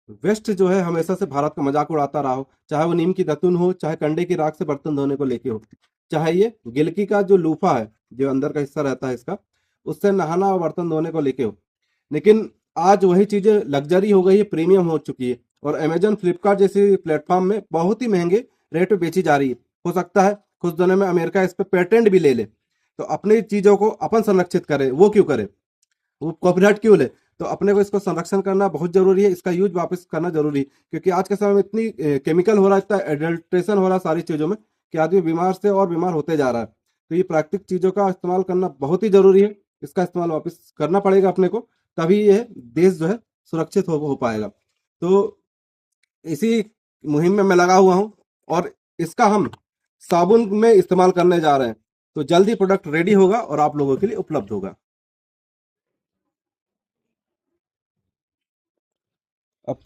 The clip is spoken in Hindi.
वेस्ट जो है हमेशा से भारत का मजाक उड़ाता रहा हो, चाहे वो नीम की दतुन हो, चाहे कंडे की राख से बर्तन धोने को लेके हो, चाहे ये गिलकी का जो लूफा है, जो अंदर का हिस्सा रहता है इसका, उससे नहाना और बर्तन धोने को लेके हो। लेकिन आज वही चीजें लग्जरी हो गई है, प्रीमियम हो चुकी है, और अमेजन फ्लिपकार्ट जैसे प्लेटफॉर्म में बहुत ही महंगे रेट पे बेची जा रही है। हो सकता है कुछ दिनों में अमेरिका इस पे पेटेंट भी ले ले, तो अपनी चीजों को अपन संरक्षित करे, वो क्यों करे, वो कॉपीराइट क्यों ले। तो अपने को इसको संरक्षण करना बहुत जरूरी है, इसका यूज वापस करना जरूरी है, क्योंकि आज के समय में इतनी केमिकल हो रहा है, इतना एडल्ट्रेशन हो रहा है सारी चीजों में, कि आदमी बीमार से और बीमार होते जा रहा है। तो ये प्राकृतिक चीजों का इस्तेमाल करना बहुत ही जरूरी है, इसका इस्तेमाल वापस करना पड़ेगा अपने को, तभी ये देश जो है सुरक्षित हो पाएगा। तो इसी मुहिम में मैं लगा हुआ हूँ, और इसका हम साबुन में इस्तेमाल करने जा रहे हैं। तो जल्दी प्रोडक्ट रेडी होगा और आप लोगों के लिए उपलब्ध होगा। अब